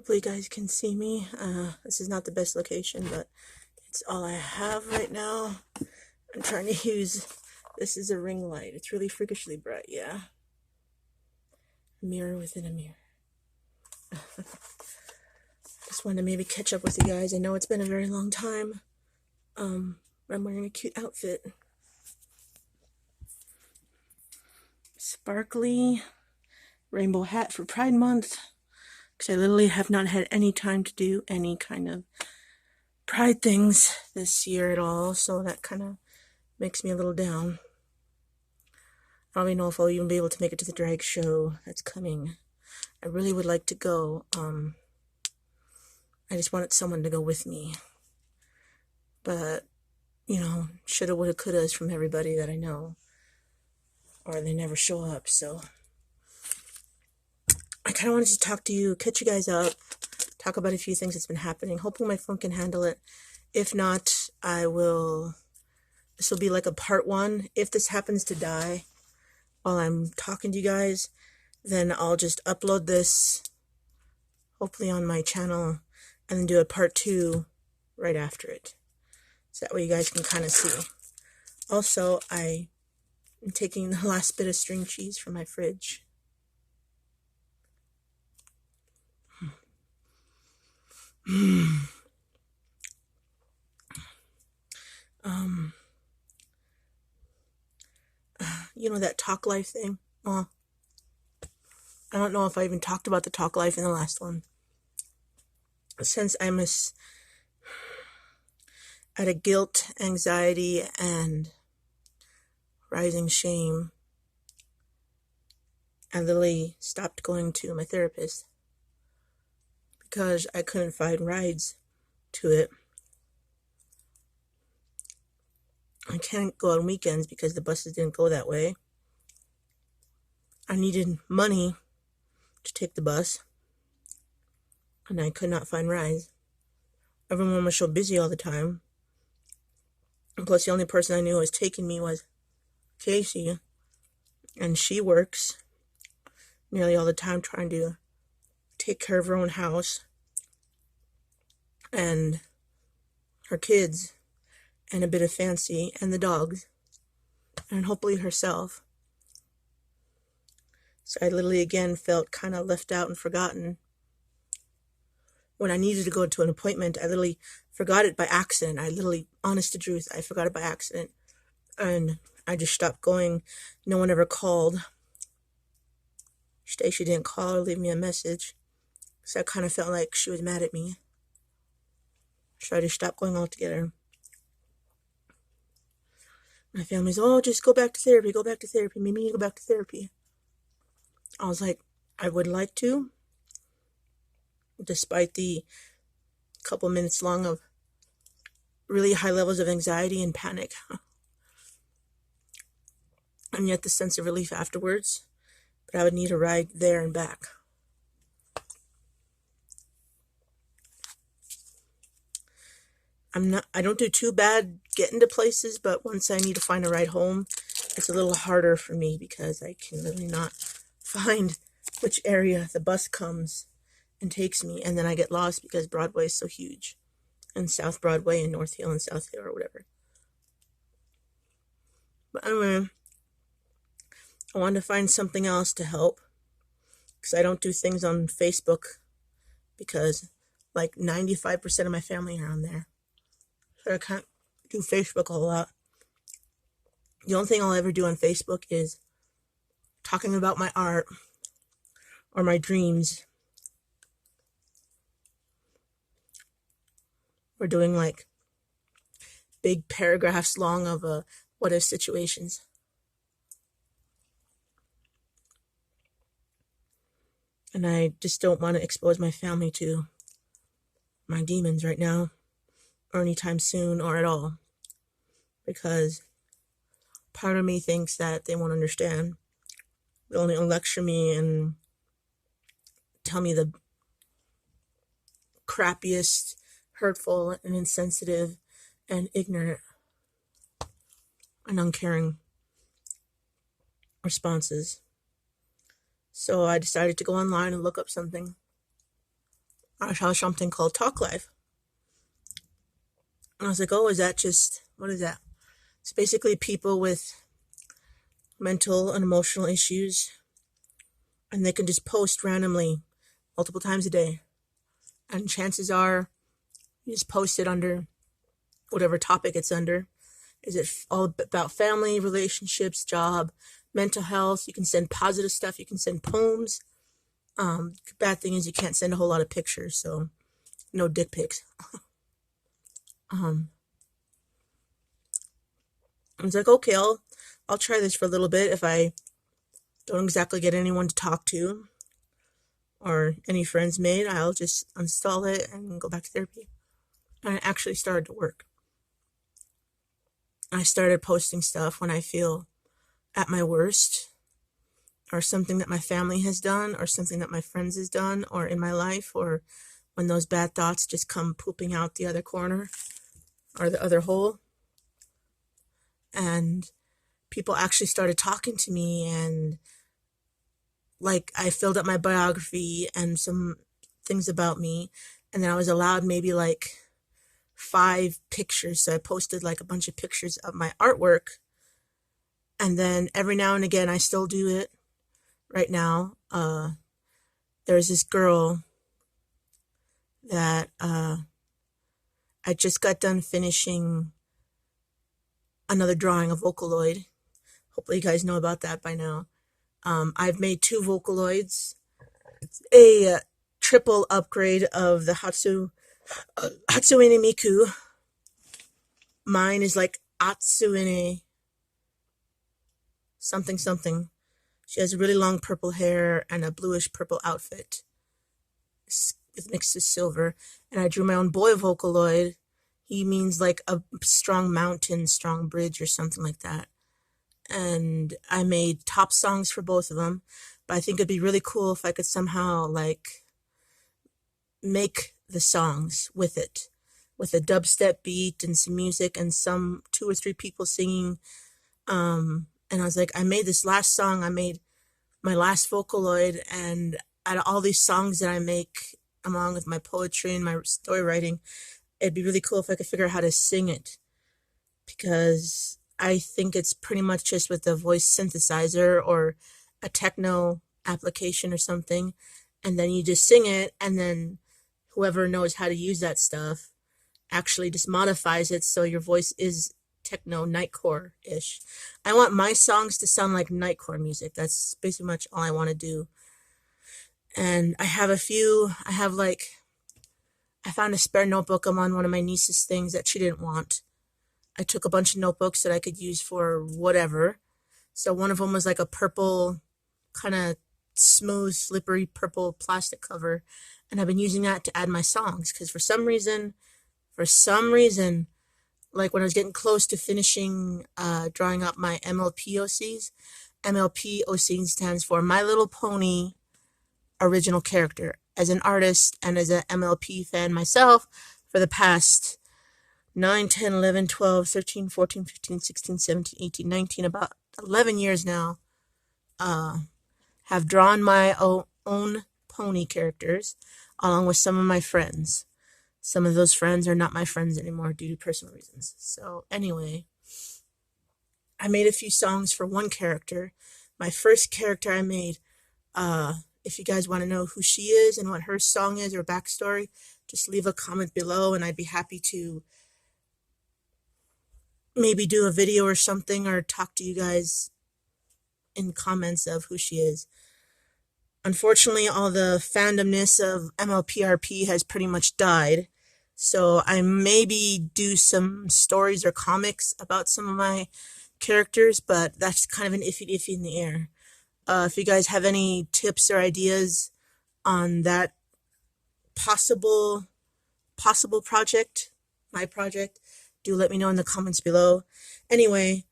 Hopefully you guys can see me. This is not the best location, but it's all I have right now. I'm trying to use, this is a ring light. It's really freakishly bright, yeah. A mirror within a mirror. Just wanted to maybe catch up with you guys. I know it's been a very long time. But I'm wearing a cute outfit. Sparkly rainbow hat for Pride Month. Because I literally have not had any time to do any kind of Pride things this year at all. So that kind of makes me a little down. I don't even know if I'll even be able to make it to the drag show that's coming. I really would like to go. I just wanted someone to go with me. But, you know, shoulda, woulda, couldas from everybody that I know. Or they never show up, so. I kind of wanted to talk to you, catch you guys up, talk about a few things that's been happening. Hopefully my phone can handle it. If not, I will, this will be like a part one. If this happens to die while I'm talking to you guys, then I'll just upload this, hopefully on my channel, and then do a part two right after it. So that way you guys can kind of see. Also, I'm taking the last bit of string cheese from my fridge. You know that Talk Life thing? Well, I don't know if I even talked about the Talk Life in the last one. Since I'm at a guilt, anxiety, and rising shame, I literally stopped going to my therapist because I couldn't find rides to it. I can't go on weekends because the buses didn't go that way. I needed money to take the bus, and I could not find rides. Everyone was so busy all the time. And plus, the only person I knew who was taking me was Casey, and she works nearly all the time trying to take care of her own house and her kids and a bit of Fancy and the dogs and hopefully herself. So I literally again felt kind of left out and forgotten. When I needed to go to an appointment, I literally forgot it by accident. I literally, honest to truth, I forgot it by accident. And I just stopped going. No one ever called. Stacy didn't call or leave me a message. So I kind of felt like she was mad at me. So I just stopped going altogether. My family's, oh, just go back to therapy, maybe you go back to therapy. I was like, I would like to, despite the couple minutes long of really high levels of anxiety and panic. And yet the sense of relief afterwards. But I would need a ride there and back. I don't do too bad getting to places, but once I need to find a ride home, it's a little harder for me because I can really not find which area the bus comes and takes me, and then I get lost because Broadway is so huge, and South Broadway and North Hill and South Hill or whatever. But anyway, I wanted to find something else to help because I don't do things on Facebook because like 95% of my family are on there. So I can't do Facebook a whole lot. The only thing I'll ever do on Facebook is talking about my art or my dreams. Or doing like big paragraphs long of what if situations. And I just don't want to expose my family to my demons right now, or anytime soon, or at all. Because part of me thinks that they won't understand. They'll only lecture me and tell me the crappiest, hurtful, and insensitive, and ignorant, and uncaring responses. So I decided to go online and look up something. I saw something called Talk Live. And I was like, oh, is that just, what is that? It's basically people with mental and emotional issues, and they can just post randomly multiple times a day. And chances are, you just post it under whatever topic it's under. Is it all about family, relationships, job, mental health? You can send positive stuff. You can send poems. Bad thing is you can't send a whole lot of pictures, so no dick pics. I was like, okay, I'll try this for a little bit. If I don't exactly get anyone to talk to or any friends made, I'll just uninstall it and go back to therapy. And it actually started to work. I started posting stuff when I feel at my worst, or something that my family has done, or something that my friends has done, or in my life, or when those bad thoughts just come pooping out the other corner or the other hole. And people actually started talking to me, and like I filled up my biography and some things about me, and then I was allowed maybe like 5 pictures. So I posted like a bunch of pictures of my artwork. And then every now and again, I still do it right now. There's this girl that I just got done finishing another drawing of Vocaloid. Hopefully you guys know about that by now. I've made 2 Vocaloids, a triple upgrade of the Hatsune Miku. Mine is like Atsune something something. She has really long purple hair and a bluish purple outfit mixed with silver. And I drew my own boy Vocaloid. He means like a strong mountain, strong bridge, or something like that. And I made top songs for both of them. But I think it'd be really cool if I could somehow like make the songs with it, with a dubstep beat and some music and some 2 or 3 people singing. And I was like, I made this last song. I made my last Vocaloid, and out of all these songs that I make, along with my poetry and my story writing, it'd be really cool if I could figure out how to sing it, because I think it's pretty much just with a voice synthesizer or a techno application or something, and then you just sing it, and then whoever knows how to use that stuff actually just modifies it so your voice is techno nightcore-ish. I want my songs to sound like nightcore music. That's basically much all I want to do. And I have I found a spare notebook among one of my niece's things that she didn't want. I took a bunch of notebooks that I could use for whatever. So one of them was like a purple, kind of smooth, slippery purple plastic cover. And I've been using that to add my songs, because for some reason, like when I was getting close to finishing drawing up my MLP OCs stands for My Little Pony Original Character. As an artist and as an MLP fan myself, for the past 9, 10, 11, 12, 13, 14, 15, 16, 17, 18, 19, about 11 years now, have drawn my own pony characters along with some of my friends. Some of those friends are not my friends anymore due to personal reasons. So anyway, I made a few songs for one character. My first character I made, if you guys want to know who she is and what her song is or backstory, just leave a comment below and I'd be happy to maybe do a video or something, or talk to you guys in comments of who she is. Unfortunately, all the fandomness of MLPRP has pretty much died. So I maybe do some stories or comics about some of my characters, but that's kind of an iffy in the air. If you guys have any tips or ideas on that possible project, my project, do let me know in the comments below. Anyway,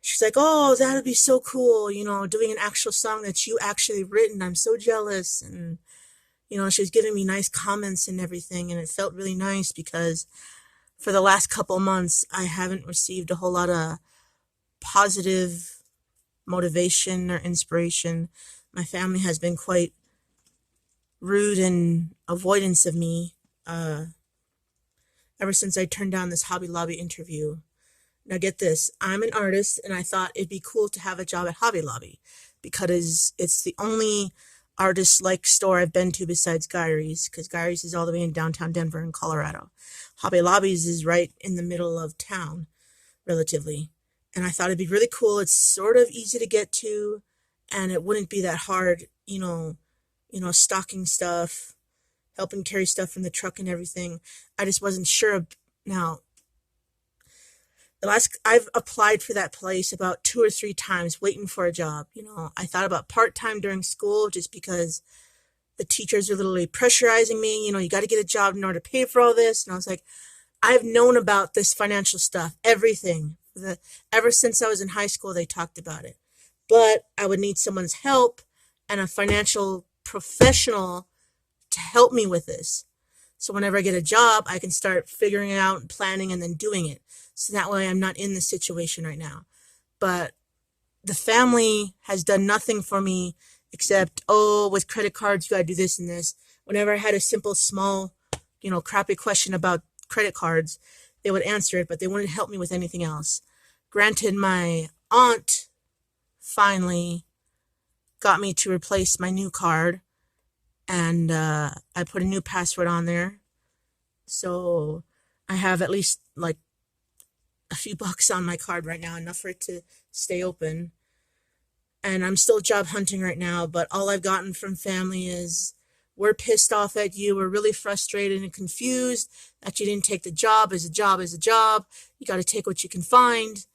she's like, oh, that'd be so cool, doing an actual song that you actually written. I'm so jealous. And she was giving me nice comments and everything, and it felt really nice because for the last couple months, I haven't received a whole lot of positive motivation or inspiration. My family has been quite rude and avoidance of me ever since I turned down this Hobby Lobby interview. Now get this, I'm an artist and I thought it'd be cool to have a job at Hobby Lobby because it's the only artist-like store I've been to besides Gyrie's, because Gyrie's is all the way in downtown Denver in Colorado. Hobby Lobby's is right in the middle of town, relatively. And I thought it'd be really cool. It's sort of easy to get to, and it wouldn't be that hard, stocking stuff, helping carry stuff from the truck and everything. I just wasn't sure. Now, I've applied for that place about 2 or 3 times waiting for a job. I thought about part-time during school just because the teachers are literally pressurizing me, you got to get a job in order to pay for all this. And I was like, I've known about this financial stuff, everything. Ever since I was in high school, they talked about it. But I would need someone's help and a financial professional to help me with this. So whenever I get a job, I can start figuring it out and planning and then doing it. So that way I'm not in this situation right now. But the family has done nothing for me except, with credit cards, you gotta do this and this. Whenever I had a simple, small, crappy question about credit cards, they would answer it, but they wouldn't help me with anything else. Granted, my aunt finally got me to replace my new card, and I put a new password on there. So I have at least like a few bucks on my card right now, enough for it to stay open. And I'm still job hunting right now, but all I've gotten from family is, we're pissed off at you. We're really frustrated and confused that you didn't take the job. As a job is a job. You got to take what you can find.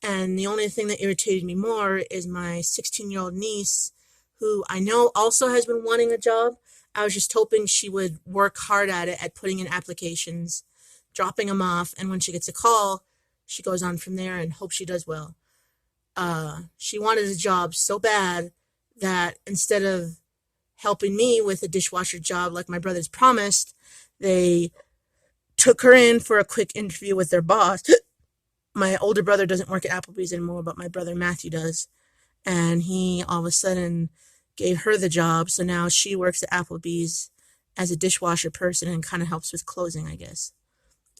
And the only thing that irritated me more is my 16-year-old niece, who I know also has been wanting a job. I was just hoping she would work hard at it, at putting in applications, dropping them off, and when she gets a call, she goes on from there and hopes she does well. She wanted a job so bad that instead of helping me with a dishwasher job like my brothers promised, they took her in for a quick interview with their boss. My older brother doesn't work at Applebee's anymore, but my brother Matthew does. And he all of a sudden gave her the job. So now she works at Applebee's as a dishwasher person and kind of helps with closing, I guess,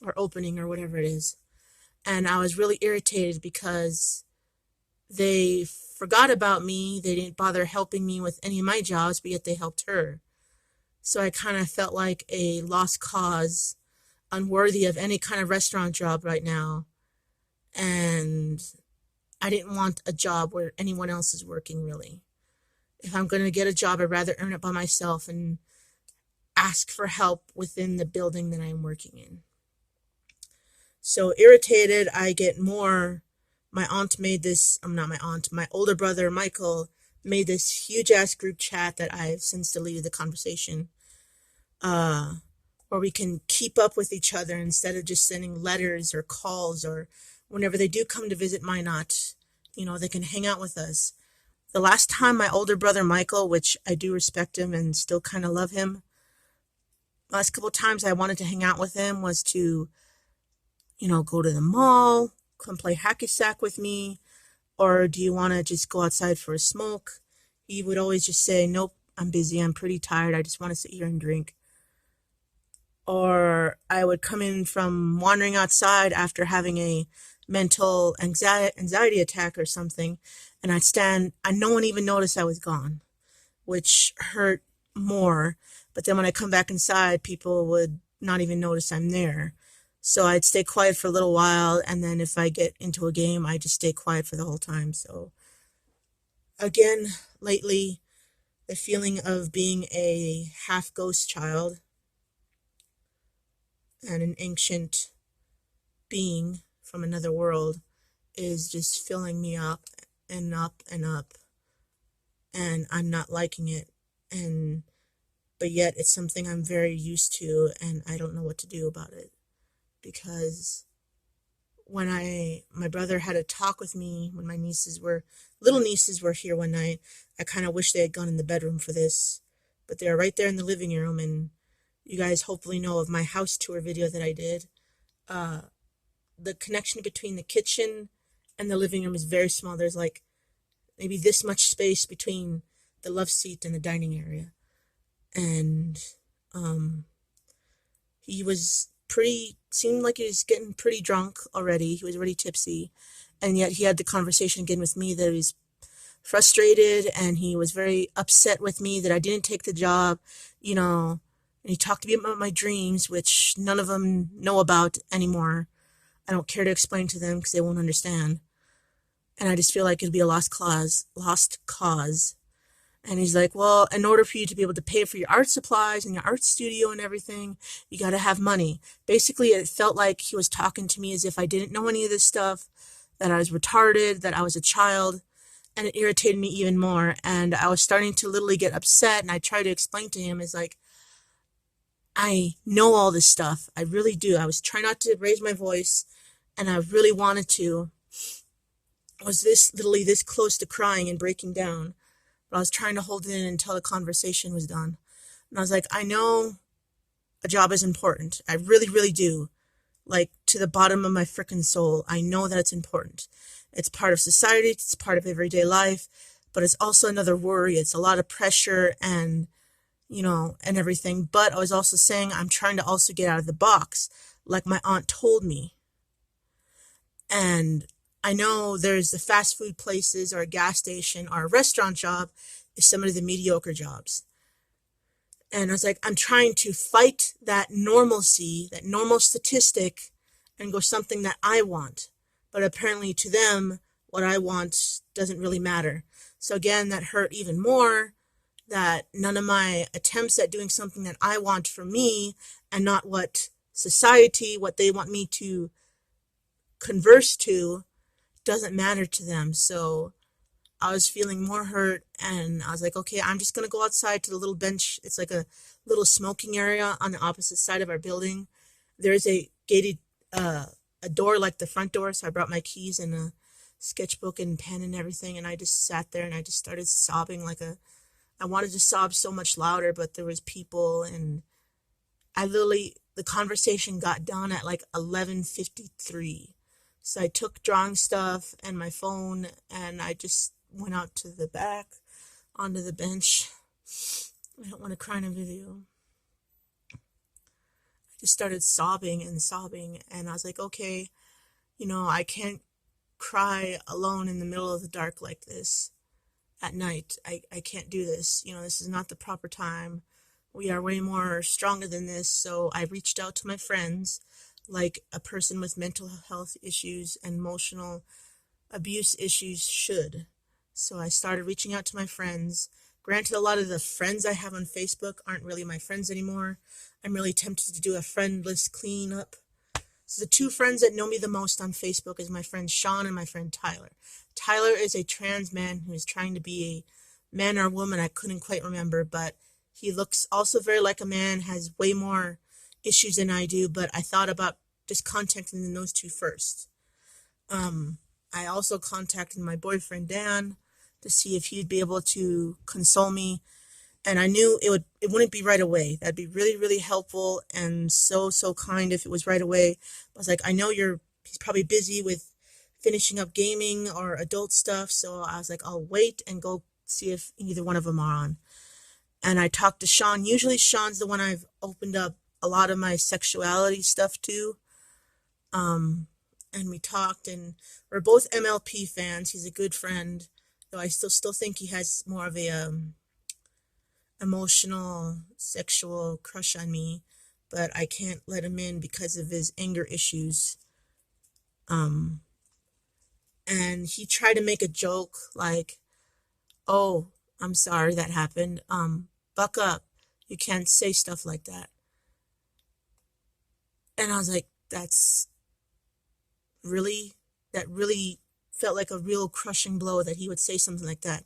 or opening or whatever it is. And I was really irritated because they forgot about me. They didn't bother helping me with any of my jobs, but yet they helped her. So I kind of felt like a lost cause, unworthy of any kind of restaurant job right now. And I didn't want a job where anyone else is working, really. If I'm going to get a job, I'd rather earn it by myself and ask for help within the building that I'm working in. So irritated, I get more. My aunt made this, not my aunt, my older brother, Michael, made this huge-ass group chat that I've since deleted the conversation, where we can keep up with each other instead of just sending letters or calls, or whenever they do come to visit Minot, they can hang out with us. The last time my older brother, Michael, which I do respect him and still kind of love him, last couple times I wanted to hang out with him was to, go to the mall, come play hacky sack with me, or do you want to just go outside for a smoke? He would always just say, nope, I'm busy, I'm pretty tired, I just want to sit here and drink. Or I would come in from wandering outside after having a mental anxiety attack or something, and I'd stand, and no one even noticed I was gone, which hurt more. But then when I come back inside, people would not even notice I'm there. So I'd stay quiet for a little while, and then if I get into a game, I just stay quiet for the whole time. So again, lately, the feeling of being a half ghost child and an ancient being from another world is just filling me up and up and up, and I'm not liking it. But yet it's something I'm very used to, and I don't know what to do about it. Because when my brother had a talk with me when my little nieces were here one night, I kind of wish they had gone in the bedroom for this, but they're right there in the living room. And you guys hopefully know of my house tour video that I did. The connection between the kitchen and the living room is very small. There's like maybe this much space between the love seat and the dining area. and he seemed like he was getting pretty drunk already. He was already tipsy, and yet he had the conversation again with me that he was frustrated, and he was very upset with me that I didn't take the job, you know, and he talked to me about my dreams, which none of them know about anymore. I don't care to explain to them because they won't understand. And I just feel like it'd be a lost cause. And he's like, well, in order for you to be able to pay for your art supplies and your art studio and everything, you got to have money. Basically, it felt like he was talking to me as if I didn't know any of this stuff, that I was retarded, that I was a child, and it irritated me even more. And I was starting to literally get upset, and I tried to explain to him, is like, I know all this stuff. I really do. I was trying not to raise my voice, and I really wanted to. I was literally this close to crying and breaking down. But I was trying to hold it in until the conversation was done. And I was like, I know a job is important. I really, really do. Like, to the bottom of my frickin' soul, I know that it's important. It's part of society, it's part of everyday life, but it's also another worry. It's a lot of pressure and, and everything. But I was also saying I'm trying to also get out of the box, like my aunt told me. And I know there's the fast food places or a gas station or a restaurant job is some of the mediocre jobs. And I was like, I'm trying to fight that normalcy, that normal statistic, and go something that I want. But apparently to them, what I want doesn't really matter. So again, that hurt even more, that none of my attempts at doing something that I want for me and not what society, what they want me to converse to, doesn't matter to them. So I was feeling more hurt, and I was like, okay, I'm just going to go outside to the little bench. It's like a little smoking area on the opposite side of our building. There's a gated, a door like the front door, so I brought my keys and a sketchbook and pen and everything, and I just sat there and I just started sobbing I wanted to sob so much louder, but there was people, and the conversation got done at like 11:53. So I took drawing stuff and my phone, and I just went out to the back onto the bench. I don't want to cry in a video. I just started sobbing, and I was like, okay, I can't cry alone in the middle of the dark like this at night. I can't do this. This is not the proper time. We are way more stronger than this. So I reached out to my friends, like a person with mental health issues and emotional abuse issues should. So I started reaching out to my friends. Granted, a lot of the friends I have on Facebook aren't really my friends anymore. I'm really tempted to do a friend list cleanup. So the two friends that know me the most on Facebook is my friend Sean and my friend Tyler. Tyler is a trans man who is trying to be a man or a woman. I couldn't quite remember, but he looks also very like a man, has way more issues than I do, but I thought about just contacting those two first. I also contacted my boyfriend Dan to see if he'd be able to console me, and I knew it wouldn't be right away. That'd be really, really helpful and so kind if it was right away. I was like, I know he's probably busy with finishing up gaming or adult stuff, so I was like, I'll wait and go see if either one of them are on. And I talked to Sean. Usually Sean's the one I've opened up a lot of my sexuality stuff to. And we talked, and we're both MLP fans. He's a good friend, though I still think he has more of a emotional, sexual crush on me, but I can't let him in because of his anger issues. And he tried to make a joke like, oh, I'm sorry that happened. Buck up. You can't say stuff like that. And I was like, that really felt like a real crushing blow that he would say something like that.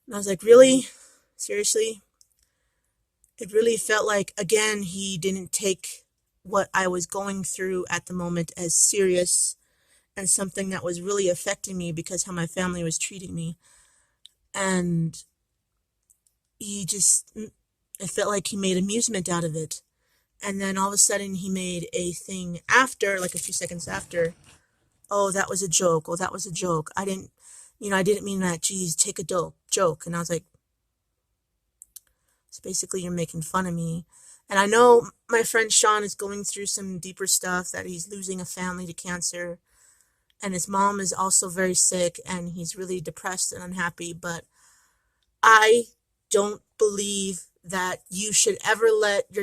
And I was like, really? Seriously? It really felt like, again, he didn't take what I was going through at the moment as serious and something that was really affecting me because how my family was treating me. And it felt like he made amusement out of it. And then all of a sudden he made a thing after, like a few seconds after, oh, that was a joke. Oh, that was a joke. I didn't mean that. Geez, take a joke. And I was like, So basically, you're making fun of me. And I know my friend Sean is going through some deeper stuff, that he's losing a family to cancer. And his mom is also very sick, and he's really depressed and unhappy. But I don't believe that you should ever let your